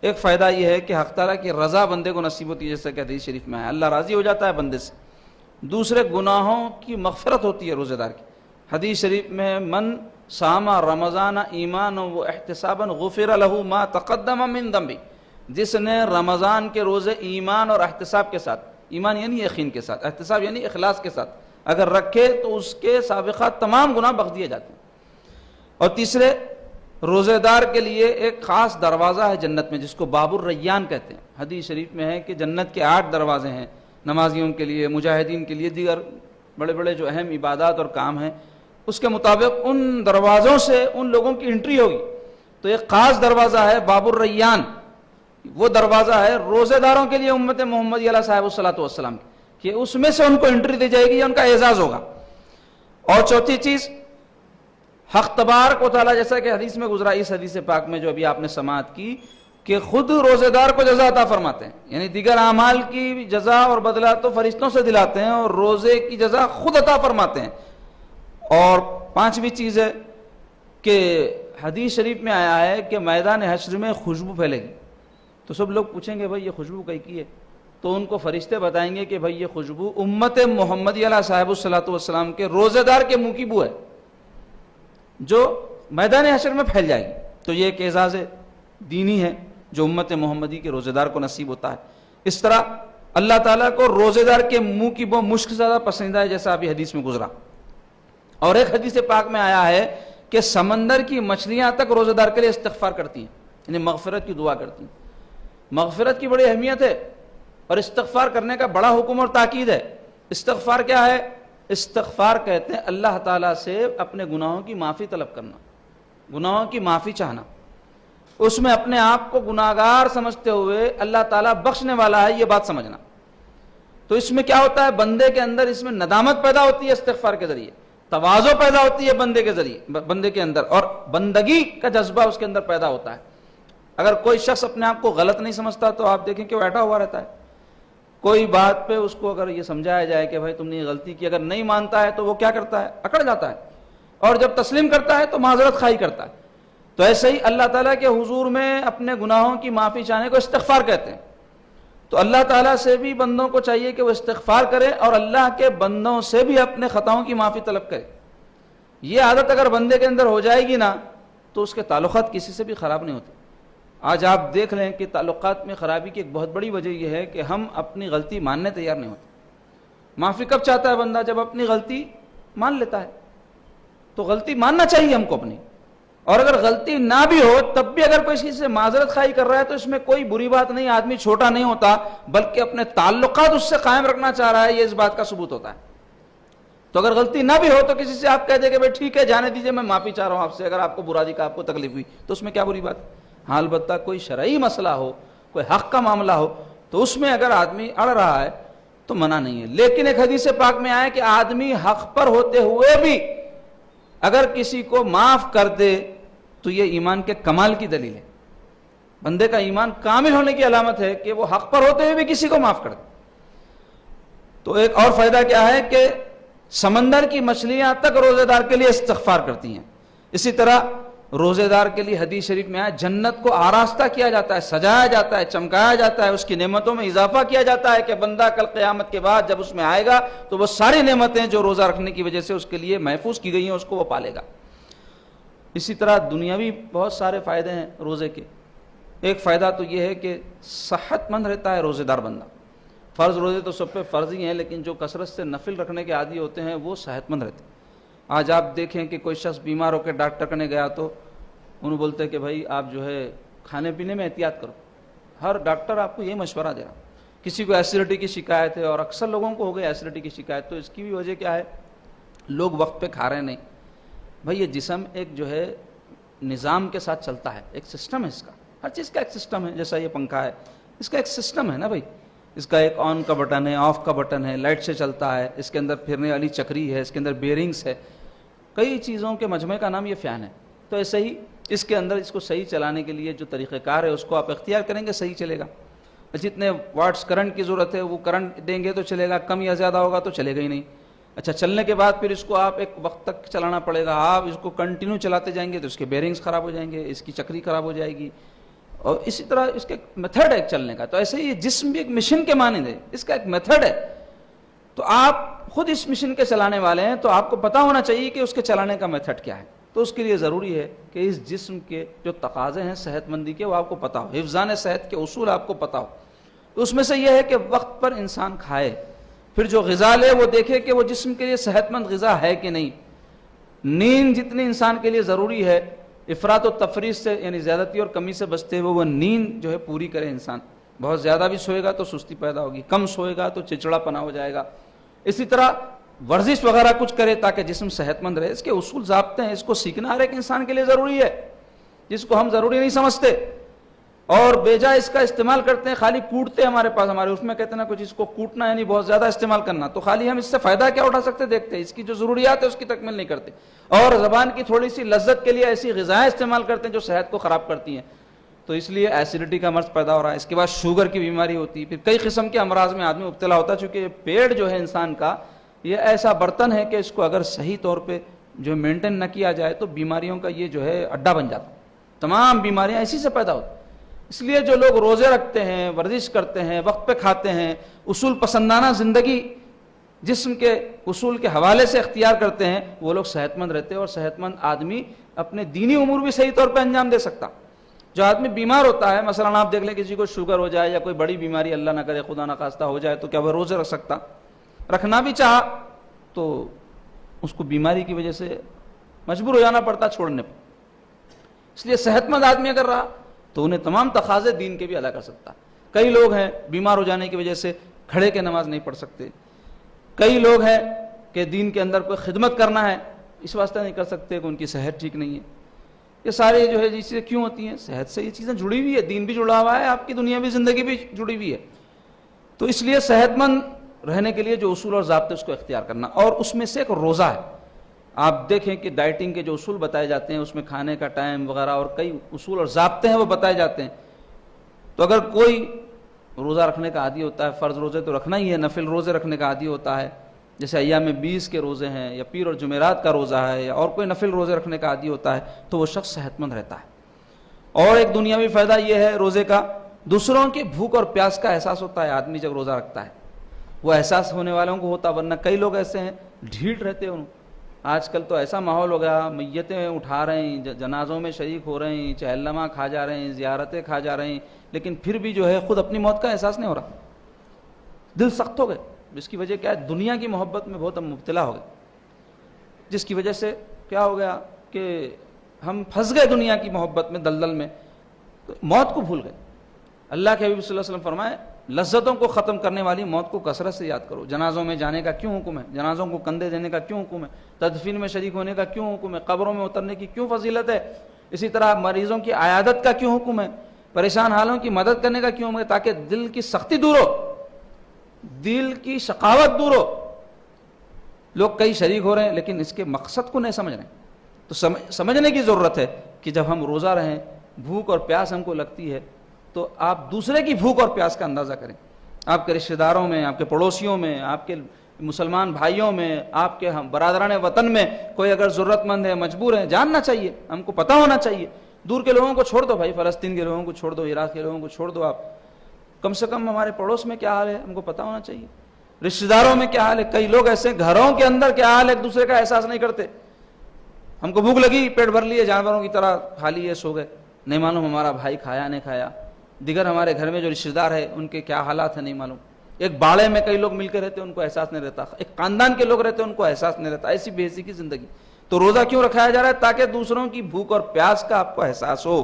ایک فائدہ یہ ہے کہ حق تعالیٰ کی رضا بندے کو نصیب ہوتی ہے، جیسا کہ حدیث شریف میں ہے، اللہ راضی ہو جاتا ہے بندے سے۔ دوسرے گناہوں کی مغفرت ہوتی ہے روزے دار کی۔ حدیث شریف میں من صام رمضان ایمانا و احتسابا غفر له ما تقدم من ذنبه، جس نے رمضان کے روزے ایمان اور احتساب کے ساتھ، ایمان یعنی یقین کے ساتھ، احتساب یعنی اخلاص کے ساتھ اگر رکھے تو اس کے سابقہ تمام گناہ بخش دیے جاتے ہیں۔ اور تیسرے، روزے دار کے لیے ایک خاص دروازہ ہے جنت میں جس کو باب الریان کہتے ہیں۔ حدیث شریف میں ہے کہ جنت کے 8 دروازے ہیں، نمازیوں کے لیے، مجاہدین کے لیے، دیگر بڑے بڑے جو اہم عبادات اور کام ہیں، اس کے مطابق ان دروازوں سے ان لوگوں کی انٹری ہوگی۔ تو ایک خاص دروازہ ہے باب الریان، وہ دروازہ ہے روزے داروں کے لیے امت محمدی علیہ صاحب الصلاۃ والسلام کہ اس میں سے ان کو انٹری دی جائے گی یا ان کا اعزاز ہوگا۔ اور چوتھی چیز، حق تبارک و تعالیٰ جیسا کہ حدیث میں گزرا، اس حدیث پاک میں جو ابھی آپ نے سماعت کی، کہ خود روزے دار کو جزا عطا فرماتے ہیں، یعنی دیگر اعمال کی جزا اور بدلہ تو فرشتوں سے دلاتے ہیں اور روزے کی جزا خود عطا فرماتے ہیں۔ اور پانچویں چیز ہے کہ حدیث شریف میں آیا ہے کہ میدان حشر میں خوشبو پھیلے گی، تو سب لوگ پوچھیں گے بھائی یہ خوشبو کی ہے؟ تو ان کو فرشتے بتائیں گے کہ بھائی یہ خوشبو امت محمدی علیہ صاحب الصلاۃ والسلام کے روزے دار کے منہ کی بو ہے جو میدان حشر میں پھیل جائے گی۔ تو یہ ایک اعزاز دینی ہے جو امت محمدی کے روزے دار کو نصیب ہوتا ہے۔ اس طرح اللہ تعالیٰ کو روزے دار کے منہ کی بو مشک زیادہ پسند ہے، جیسا ابھی حدیث میں گزرا۔ اور ایک حدیث پاک میں آیا ہے کہ سمندر کی مچھلیاں تک روزے دار کے لیے استغفار کرتی ہیں، یعنی مغفرت کی دعا کرتی ہیں۔ مغفرت کی بڑی اہمیت ہے اور استغفار کرنے کا بڑا حکم اور تاکید ہے۔ استغفار کیا ہے؟ استغفار کہتے ہیں اللہ تعالیٰ سے اپنے گناہوں کی معافی طلب کرنا، گناہوں کی معافی چاہنا، اس میں اپنے آپ کو گناہگار سمجھتے ہوئے اللہ تعالیٰ بخشنے والا ہے یہ بات سمجھنا۔ تو اس میں کیا ہوتا ہے؟ بندے کے اندر اس میں ندامت پیدا ہوتی ہے استغفار کے ذریعے، تواضع پیدا ہوتی ہے بندے کے ذریعے، بندے کے اندر، اور بندگی کا جذبہ اس کے اندر پیدا ہوتا ہے۔ اگر کوئی شخص اپنے آپ کو غلط نہیں سمجھتا تو آپ دیکھیں کہ وہ بیٹھا ہوا رہتا ہے، کوئی بات پہ اس کو اگر یہ سمجھایا جائے کہ بھائی تم نے یہ غلطی کی، اگر نہیں مانتا ہے تو وہ کیا کرتا ہے؟ اکڑ جاتا ہے، اور جب تسلیم کرتا ہے تو معذرت خواہی کرتا ہے۔ تو ایسے ہی اللہ تعالیٰ کے حضور میں اپنے گناہوں کی معافی چاہنے کو استغفار کہتے ہیں۔ تو اللہ تعالیٰ سے بھی بندوں کو چاہیے کہ وہ استغفار کرے اور اللہ کے بندوں سے بھی اپنے خطاؤں کی معافی طلب کرے۔ یہ عادت اگر بندے کے اندر ہو جائے گی نا تو اس کے تعلقات کسی سے بھی خراب نہیں ہوتے۔ آج آپ دیکھ لیں کہ تعلقات میں خرابی کی ایک بہت بڑی وجہ یہ ہے کہ ہم اپنی غلطی ماننے تیار نہیں ہوتے۔ معافی کب چاہتا ہے بندہ؟ جب اپنی غلطی مان لیتا ہے۔ تو غلطی ماننا چاہیے ہم کو اپنی، اور اگر غلطی نہ بھی ہو تب بھی اگر کوئی چیز سے معذرت خواہی کر رہا ہے تو اس میں کوئی بری بات نہیں، آدمی چھوٹا نہیں ہوتا بلکہ اپنے تعلقات اس سے قائم رکھنا چاہ رہا ہے، یہ اس بات کا ثبوت ہوتا ہے۔ تو اگر غلطی نہ بھی ہو تو کسی سے آپ کہہ دیں کہ بھائی ٹھیک ہے جانے دیجئے، میں معافی چاہ رہا ہوں آپ سے، اگر آپ کو برا دکھا، آپ کو تکلیف ہوئی تو اس میں کیا بری بات؟ ہاں البتہ کوئی شرعی مسئلہ ہو، کوئی حق کا معاملہ ہو تو اس میں اگر آدمی اڑ رہا ہے تو منع نہیں ہے۔ لیکن ایک حدیث پاک میں آیا کہ آدمی حق پر ہوتے ہوئے بھی اگر کسی کو معاف کر دے تو یہ ایمان کے کمال کی دلیل ہے، بندے کا ایمان کامل ہونے کی علامت ہے کہ وہ حق پر ہوتے ہوئے بھی کسی کو معاف کر دے۔ تو ایک اور فائدہ کیا ہے کہ سمندر کی مچھلیاں تک روزے دار کے لیے استغفار کرتی ہیں۔ اسی طرح روزے دار کے لیے حدیث شریف میں آیا جنت کو آراستہ کیا جاتا ہے، سجایا جاتا ہے، چمکایا جاتا ہے، اس کی نعمتوں میں اضافہ کیا جاتا ہے کہ بندہ کل قیامت کے بعد جب اس میں آئے گا تو وہ ساری نعمتیں جو روزہ رکھنے کی وجہ سے اس کے لیے محفوظ کی گئی ہیں اس کو وہ پالے گا۔ اسی طرح دنیاوی بہت سارے فائدے ہیں روزے کے۔ ایک فائدہ تو یہ ہے کہ صحت مند رہتا ہے روزے دار بندہ۔ فرض روزے تو سب پہ فرض ہی ہیں، لیکن جو کثرت سے نفل رکھنے کے عادی ہوتے ہیں وہ صحت مند رہتے ہیں۔ آج آپ دیکھیں کہ کوئی شخص بیمار ہو کے ڈاکٹر کنے گیا تو انہوں بولتے ہیں کہ بھائی آپ جو ہے کھانے پینے میں احتیاط کرو۔ ہر ڈاکٹر آپ کو یہ مشورہ دے رہا۔ کسی کو ایسیڈیٹی کی شکایت ہے اور اکثر لوگوں کو ہو گئی ایسیڈیٹی کی شکایت، تو اس کی بھی وجہ کیا ہے؟ لوگ وقت پہ کھا رہے نہیں۔ بھائی یہ جسم ایک جو ہے نظام کے ساتھ چلتا ہے، ایک سسٹم ہے اس کا، ہر چیز کا ایک سسٹم ہے۔ جیسا یہ پنکھا ہے اس کا ایک سسٹم ہے نا بھائی، اس کا ایک آن کا بٹن ہے، آف کا بٹن ہے، لائٹ سے چلتا ہے، اس کے اندر پھرنے والی چکری ہے، اس کے اندر بیرنگس ہے، کئی چیزوں کے مجموعے کا نام یہ فین ہے۔ تو ایسے ہی اس کے اندر اس کو صحیح چلانے کے لیے جو طریقہ کار ہے اس کو آپ اختیار کریں گے صحیح چلے گا۔ جتنے واٹس کرنٹ کی ضرورت ہے وہ کرنٹ دیں گے تو چلے گا، کم یا زیادہ ہوگا تو چلے گا ہی نہیں۔ اچھا چلنے کے بعد پھر اس کو آپ ایک وقت تک چلانا پڑے گا، آپ اس کو کنٹینیو چلاتے جائیں گے تو اس کے بیرنگز خراب ہو جائیں گے، اس کی چکری خراب ہو جائے گی اور اسی طرح اس کا ایک میتھڈ ہے چلنے کا. تو ایسے ہی جسم بھی ایک مشن کے مانند ہے, اس کا ایک میتھڈ ہے. تو آپ خود اس مشن کے چلانے والے ہیں, تو آپ کو پتا ہونا چاہیے کہ اس کے چلانے کا میتھڈ کیا ہے. تو اس کے لیے ضروری ہے کہ اس جسم کے جو تقاضے ہیں صحت مندی کے وہ آپ کو پتا ہو, حفظان صحت کے اصول آپ کو پتا ہو. تو اس میں سے یہ ہے کہ وقت پر انسان کھائے, پھر جو غذا لے وہ دیکھے کہ وہ جسم کے لیے صحت مند غذا ہے کہ نہیں. نیند جتنی انسان کے لیے ضروری ہے, افراط و تفریط سے یعنی زیادتی اور کمی سے بچتے ہوئے وہ نیند جو ہے پوری کرے انسان. بہت زیادہ بھی سوئے گا تو سستی پیدا ہوگی, کم سوئے گا تو چچڑا پنا ہو جائے گا. اسی طرح ورزش وغیرہ کچھ کرے تاکہ جسم صحت مند رہے. اس کے اصول ضابطے ہیں, اس کو سیکھنا ہر ایک انسان کے لیے ضروری ہے, جس کو ہم ضروری نہیں سمجھتے اور بیجا اس کا استعمال کرتے ہیں. خالی کوٹتے ہمارے پاس, ہمارے اس میں کہتے ہیں نا کچھ, اس کو کوٹنا یعنی بہت زیادہ استعمال کرنا. تو خالی ہم اس سے فائدہ کیا اٹھا سکتے دیکھتے ہیں, اس کی جو ضروریات ہے اس کی تکمیل نہیں کرتے. اور زبان کی تھوڑی سی لذت کے لیے ایسی غذائیں استعمال کرتے ہیں جو صحت کو خراب کرتی ہیں. تو اس لیے ایسیڈیٹی کا مرض پیدا ہو رہا ہے. اس کے بعد شوگر کی بیماری ہوتی ہے, پھر کئی قسم کے امراض میں آدمی مبتلا ہوتا ہے. چونکہ پیٹ جو ہے انسان کا یہ ایسا برتن ہے کہ اس کو اگر صحیح طور پہ جو مینٹین نہ کیا جائے تو بیماریوں کا یہ جو ہے اڈا بن جاتا. تمام بیماریاں اسی سے پیدا ہوتی. اس لیے جو لوگ روزے رکھتے ہیں, ورزش کرتے ہیں, وقت پہ کھاتے ہیں, اصول پسندانہ زندگی جسم کے اصول کے حوالے سے اختیار کرتے ہیں, وہ لوگ صحت مند رہتے ہیں. اور صحت مند آدمی اپنے دینی امور بھی صحیح طور پہ انجام دے سکتا. جو آدمی بیمار ہوتا ہے, مثلا آپ دیکھ لیں کسی کو شوگر ہو جائے یا کوئی بڑی بیماری اللہ نہ کرے خدا نہ خواستہ ہو جائے, تو کیا وہ روزے رکھ سکتا؟ رکھنا بھی چاہا تو اس کو بیماری کی وجہ سے مجبور ہو جانا پڑتا چھوڑنے پر. اس لیے صحت مند آدمی اگر رہا تو انہیں تمام تقاضے دین کے بھی ادا کر سکتا. کئی لوگ ہیں بیمار ہو جانے کی وجہ سے کھڑے کے نماز نہیں پڑھ سکتے. کئی لوگ ہیں کہ دین کے اندر کوئی خدمت کرنا ہے اس واسطے نہیں کر سکتے کہ ان کی صحت ٹھیک نہیں ہے. یہ سارے جو ہے یہ چیزیں کیوں ہوتی ہیں؟ صحت سے یہ چیزیں جڑی ہوئی ہے, دین بھی جڑا ہوا ہے, آپ کی دنیاوی زندگی بھی جڑی ہوئی ہے. تو اس لیے صحت مند رہنے کے لیے جو اصول اور ضابطے اس کو اختیار کرنا. اور اس میں سے ایک روزہ ہے. آپ دیکھیں کہ ڈائٹنگ کے جو اصول بتائے جاتے ہیں اس میں کھانے کا ٹائم وغیرہ اور کئی اصول اور ضابطے ہیں وہ بتائے جاتے ہیں. تو اگر کوئی روزہ رکھنے کا عادی ہوتا ہے, فرض روزے تو رکھنا ہی ہے, نفل روزے رکھنے کا عادی ہوتا ہے, جیسے ایام 20 کے روزے ہیں یا پیر اور جمعرات کا روزہ ہے یا اور کوئی نفل روزے رکھنے کا عادی ہوتا ہے, تو وہ شخص صحت مند رہتا ہے. اور ایک دنیاوی فائدہ یہ ہے روزے کا, دوسروں کی بھوک اور پیاس کا احساس ہوتا ہے آدمی جب روزہ رکھتا ہے. وہ احساس ہونے والوں کو ہوتا, ورنہ کئی لوگ ایسے ہیں ڈھیٹ رہتے ہیں. آج کل تو ایسا ماحول ہو گیا, میتیں اٹھا رہے ہیں, جنازوں میں شریک ہو رہے ہیں, چہلما کھا جا رہے ہیں, زیارتیں کھا جا رہے ہیں, لیکن پھر بھی جو ہے خود اپنی موت کا احساس نہیں ہو رہا. دل سخت ہو گئے. جس کی وجہ کیا ہے؟ دنیا کی محبت میں بہت ہم مبتلا ہو گئے, جس کی وجہ سے کیا ہو گیا کہ ہم پھنس گئے دنیا کی محبت میں, دلدل میں, موت کو بھول گئے. اللہ کے حبیب صلی اللہ علیہ وسلم فرمائے لذتوں کو ختم کرنے والی موت کو کثرت سے یاد کرو. جنازوں میں جانے کا کیوں حکم ہے؟ جنازوں کو کندھے دینے کا کیوں حکم ہے؟ تدفین میں شریک ہونے کا کیوں حکم ہے؟ قبروں میں اترنے کی کیوں فضیلت ہے؟ اسی طرح مریضوں کی عیادت کا کیوں حکم ہے؟ پریشان حالوں کی مدد کرنے کا کیوں حکم ہے؟ تاکہ دل کی سختی دور ہو, دل کی شقاوت دور ہو. لوگ کئی شریک ہو رہے ہیں لیکن اس کے مقصد کو نہیں سمجھ رہے ہیں. تو سمجھنے کی ضرورت ہے کہ جب ہم روزہ رہیں, بھوک اور پیاس ہم کو لگتی ہے, تو آپ دوسرے کی بھوک اور پیاس کا اندازہ کریں. آپ کے رشتہ داروں میں, آپ کے پڑوسیوں میں, آپ کے مسلمان بھائیوں میں, آپ کے برادران وطن میں کوئی اگر ضرورت مند ہے, مجبور ہے, جاننا چاہیے, ہم کو پتہ ہونا چاہیے. دور کے لوگوں کو چھوڑ دو بھائی, فلسطین کے لوگوں کو چھوڑ دو, عراق کے لوگوں کو چھوڑ دو, آپ کم سے کم ہمارے پڑوس میں کیا حال ہے ہم کو پتہ ہونا چاہیے. رشتہ داروں میں کیا حال ہے؟ کئی لوگ ایسے گھروں کے اندر کیا حال ہے ایک دوسرے کا احساس نہیں کرتے. ہم کو بھوک لگی, پیٹ بھر لیے, جانوروں کی طرح کھا لیے, سو گئے, نہیں معلوم ہمارا بھائی کھایا نہیں کھایا. دیگر ہمارے گھر میں جو رشتہ دار ہے ان کے کیا حالات ہیں نہیں معلوم. ایک باڑے میں کئی لوگ مل کے رہتے ہیں, ان کو احساس نہیں رہتا. ایک خاندان کے لوگ رہتے ہیں, ان کو احساس نہیں رہتا. ایسی بے حسی کی زندگی. تو روزہ کیوں رکھایا جا رہا ہے؟ تاکہ دوسروں کی بھوک اور پیاس کا آپ کو احساس ہو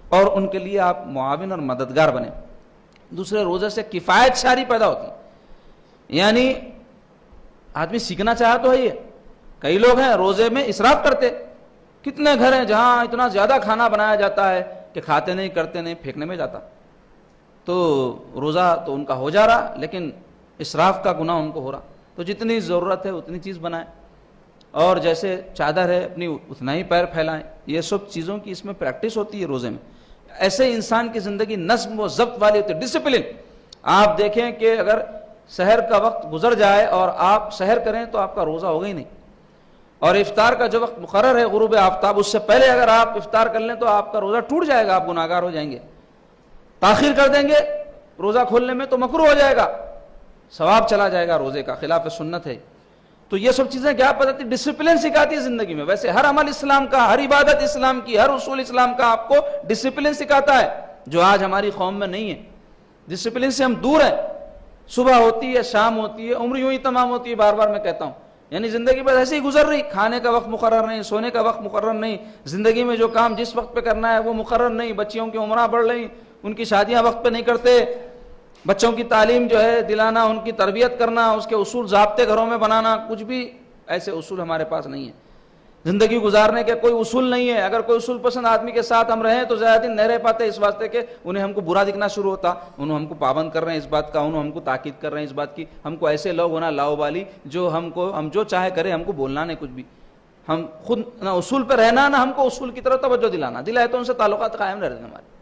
اور ان کے لیے آپ معاون اور مددگار بنیں. دوسرے روزے سے کفایت شاری پیدا ہوتی ہے, یعنی آدمی سیکھنا چاہا تو ہے. یہ کئی لوگ ہیں روزے میں اسراف کرتے. کتنے گھر ہیں جہاں اتنا زیادہ کھانا بنایا جاتا ہے کہ کھاتے نہیں, کرتے نہیں, پھینکنے میں جاتا. تو روزہ تو ان کا ہو جا رہا لیکن اسراف کا گناہ ان کو ہو رہا. تو جتنی ضرورت ہے اتنی چیز بنائیں, اور جیسے چادر ہے اپنی اتنا ہی پیر پھیلائیں. یہ سب چیزوں کی اس میں پریکٹس ہوتی ہے روزے میں. ایسے انسان کی زندگی نظم و ضبط والی ہوتی ہے, ڈسپلن. آپ دیکھیں کہ اگر سحر کا وقت گزر جائے اور آپ سحر کریں تو آپ کا روزہ ہوگا ہی نہیں, اور افطار کا جو وقت مقرر ہے غروب آفتاب, اس سے پہلے اگر آپ افطار کر لیں تو آپ کا روزہ ٹوٹ جائے گا, آپ گناہگار ہو جائیں گے. تاخیر کر دیں گے روزہ کھولنے میں تو مکروہ ہو جائے گا، ثواب چلا جائے گا روزے کا، خلاف سنت ہے۔ تو یہ سب چیزیں کیا پتہ ڈسپلن سکھاتی ہے زندگی میں۔ ویسے ہر عمل اسلام کا، ہر عبادت اسلام کی، ہر اصول اسلام کا آپ کو ڈسپلن سکھاتا ہے، جو آج ہماری قوم میں نہیں ہے۔ ڈسپلن سے ہم دور ہیں، صبح ہوتی ہے، شام ہوتی ہے، عمر یوں ہی تمام ہوتی ہے، بار بار میں کہتا ہوں، یعنی زندگی بس ایسے ہی گزر رہی، کھانے کا وقت مقرر نہیں، سونے کا وقت مقرر نہیں، زندگی میں جو کام جس وقت پہ کرنا ہے وہ مقرر نہیں، بچیوں کی عمریں بڑھ رہی، ان کی شادیاں وقت پہ نہیں کرتے، بچوں کی تعلیم جو ہے دلانا، ان کی تربیت کرنا، اس کے اصول ضابطے گھروں میں بنانا، کچھ بھی ایسے اصول ہمارے پاس نہیں ہیں۔ زندگی گزارنے کے کوئی اصول نہیں ہے۔ اگر کوئی اصول پسند آدمی کے ساتھ ہم رہیں تو زیادہ دن نہیں رہ پاتے، اس واسطے کہ انہیں ہم کو برا دکھنا شروع ہوتا، انہوں ہم کو پابند کر رہے ہیں اس بات کا، انہوں ہم کو تاکید کر رہے ہیں اس بات کی، ہم کو ایسے لوگ ہونا لاؤبالی جو ہم جو چاہے کریں، ہم کو بولنا نہیں کچھ بھی، ہم خود نہ اصول پہ رہنا، نہ ہم کو اصول کی طرف توجہ دلائے تو ان سے تعلقات قائم رہتے ہیں ہمارے۔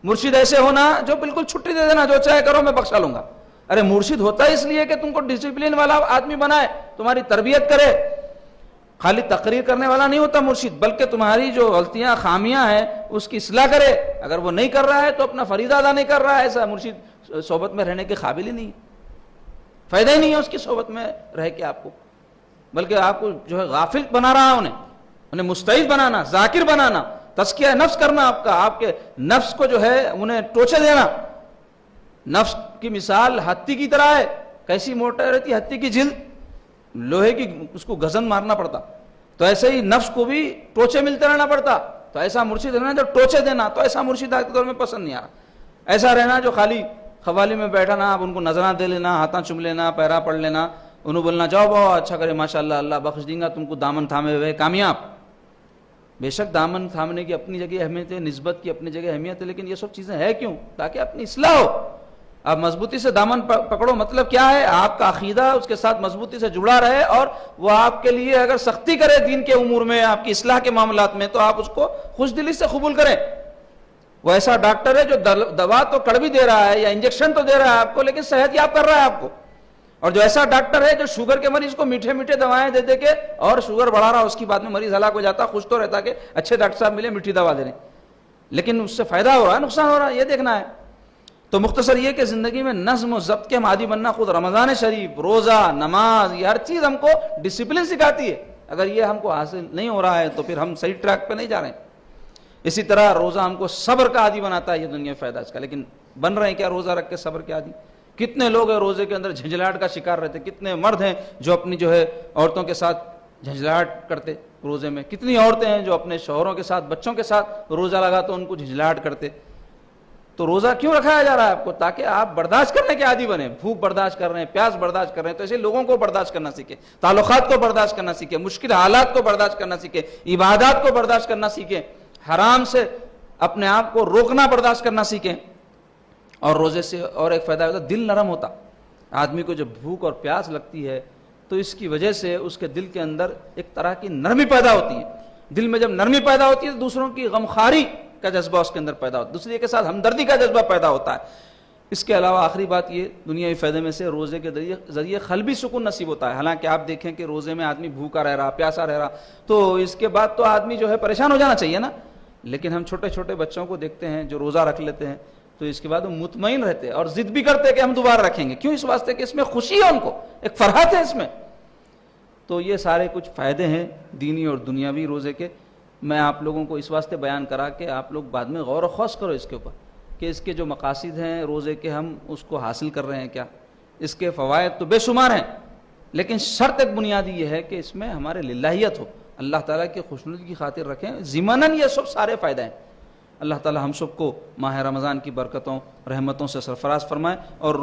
مرشد ایسے ہونا جو بالکل چھٹی دے دینا، جو چاہے کرو میں بخشا لوں گا۔ ارے مرشد ہوتا ہے اس لیے کہ تم کو ڈسپلن والا آدمی بنائے، تمہاری تربیت کرے، خالی تقریر کرنے والا نہیں ہوتا مرشد، بلکہ تمہاری جو غلطیاں خامیاں ہیں اس کی اصلاح کرے۔ اگر وہ نہیں کر رہا ہے تو اپنا فریضہ ادا نہیں کر رہا ہے، ایسا مرشد صحبت میں رہنے کے قابل ہی نہیں، فائدہ ہی نہیں ہے اس کی صحبت میں رہ کے آپ کو، بلکہ آپ کو جو ہے غافل بنا رہا ہے، انہیں مستعد بنانا، ذاکر بنانا، تزکیہ نفس کرنا، آپ کے نفس کو جو ہے انہیں ٹوچے دینا۔ نفس کی مثال ہتھی کی طرح ہے، کیسی موٹا رہتی ہتھی کی جلد، لوہے کی، اس کو گزن مارنا پڑتا، تو ایسے ہی نفس کو بھی ٹوچے ملتے رہنا پڑتا۔ تو ایسا مرشد رہنا جو ٹوچے دینا، تو ایسا مرشد آج کے دور میں پسند نہیں آ رہا۔ ایسا رہنا جو خالی قوالی میں بیٹھا نا، آپ ان کو نظراں دے لینا، ہاتھاں چوم لینا، پیرا پڑھ لینا، انہوں بولنا جاؤ بہت اچھا کرے ماشاءاللہ اللہ بخش دیں گا تم کو، دامن تھامے ہوئے کامیاب۔ بے شک دامن تھامنے کی اپنی جگہ اہمیت ہے، نسبت کی اپنی جگہ اہمیت ہے، لیکن یہ سب چیزیں ہے کیوں؟ تاکہ اپنی اصلاح ہو۔ آپ مضبوطی سے دامن پکڑو، مطلب کیا ہے؟ آپ کا عقیدہ اس کے ساتھ مضبوطی سے جڑا رہے، اور وہ آپ کے لیے اگر سختی کرے دین کے امور میں، آپ کی اصلاح کے معاملات میں، تو آپ اس کو خوش دلی سے قبول کریں۔ وہ ایسا ڈاکٹر ہے جو دوا تو کڑوی دے رہا ہے یا انجیکشن تو دے رہا ہے آپ کو، لیکن صحت یاب کر رہا ہے آپ کو۔ اور جو ایسا ڈاکٹر ہے جو شوگر کے مریض کو میٹھے میٹھے دوائیں دے دے کے اور شوگر بڑھا رہا، اس کی بعد میں مریض ہلاک ہو جاتا، خوش تو رہتا کہ اچھے ڈاکٹر صاحب ملے میٹھی دوا دے رہے ہیں، لیکن اس سے فائدہ ہو رہا ہے نقصان ہو رہا ہے، یہ دیکھنا ہے۔ تو مختصر یہ کہ زندگی میں نظم و ضبط کے ہم عادی بننا، خود رمضان شریف، روزہ، نماز، یہ ہر چیز ہم کو ڈسپلن سکھاتی ہے۔ اگر یہ ہم کو حاصل نہیں ہو رہا ہے تو پھر ہم صحیح ٹریک پہ نہیں جا رہے ہیں۔ اسی طرح روزہ ہم کو صبر کا عادی بناتا ہے، یہ دنیا میں فائدہ اس کا، لیکن بن رہے ہیں کیا روزہ رکھ کے صبر کے عادی؟ کتنے لوگ ہیں روزے کے اندر جھنجھلاہٹ کا شکار رہتے، کتنے مرد ہیں جو اپنی جو ہے عورتوں کے ساتھ جھنجھلاہٹ کرتے روزے میں، کتنی عورتیں ہیں جو اپنے شوہروں کے ساتھ، بچوں کے ساتھ روزہ لگا تو ان کو جھنجھلاہٹ کرتے۔ تو روزہ کیوں رکھایا جا رہا ہے آپ کو؟ تاکہ آپ برداشت کرنے کے عادی بنے، بھوک برداشت کر رہے ہیں، پیاس برداشت کر رہے ہیں، تو ایسے لوگوں کو برداشت کرنا سیکھیں، تعلقات کو برداشت کرنا سیکھیں، مشکل حالات کو برداشت کرنا سیکھیں، عبادات کو برداشت کرنا سیکھیں، حرام سے اپنے آپ کو روکنا برداشت کرنا سیکھیں۔ اور روزے سے اور ایک فائدہ ہوتا ہے، دل نرم ہوتا۔ آدمی کو جب بھوک اور پیاس لگتی ہے تو اس کی وجہ سے اس کے دل کے اندر ایک طرح کی نرمی پیدا ہوتی ہے۔ دل میں جب نرمی پیدا ہوتی ہے تو دوسروں کی غمخواری کا جذبہ اس کے اندر پیدا ہوتا ہے، دوسرے کے ساتھ ہمدردی کا جذبہ پیدا ہوتا ہے۔ اس کے علاوہ آخری بات یہ دنیاوی فائدے میں سے روزے کے ذریعے قلبی سکون نصیب ہوتا ہے۔ حالانکہ آپ دیکھیں کہ روزے میں آدمی بھوکا رہ رہا، پیاسا رہ رہا، تو اس کے بعد تو آدمی جو ہے پریشان ہو جانا چاہیے نا، لیکن ہم چھوٹے چھوٹے بچوں کو دیکھتے ہیں جو روزہ رکھ لیتے ہیں تو اس کے بعد وہ مطمئن رہتے اور ضد بھی کرتے کہ ہم دوبارہ رکھیں گے، کیوں؟ اس واسطے کہ اس میں خوشی ہے، ان کو ایک فرحت ہے اس میں۔ تو یہ سارے کچھ فائدے ہیں دینی اور دنیاوی روزے کے۔ میں آپ لوگوں کو اس واسطے بیان کرا کہ آپ لوگ بعد میں غور و خوض کرو اس کے اوپر کہ اس کے جو مقاصد ہیں روزے کے، ہم اس کو حاصل کر رہے ہیں کیا؟ اس کے فوائد تو بے شمار ہیں، لیکن شرط ایک بنیادی یہ ہے کہ اس میں ہمارے للہیت ہو، اللہ تعالیٰ کی خوشنودی کی خاطر رکھیں، ضمناً یہ سب سارے فائدے ہیں۔ اللہ تعالیٰ ہم سب کو ماہ رمضان کی برکتوں رحمتوں سے سرفراز فرمائے اور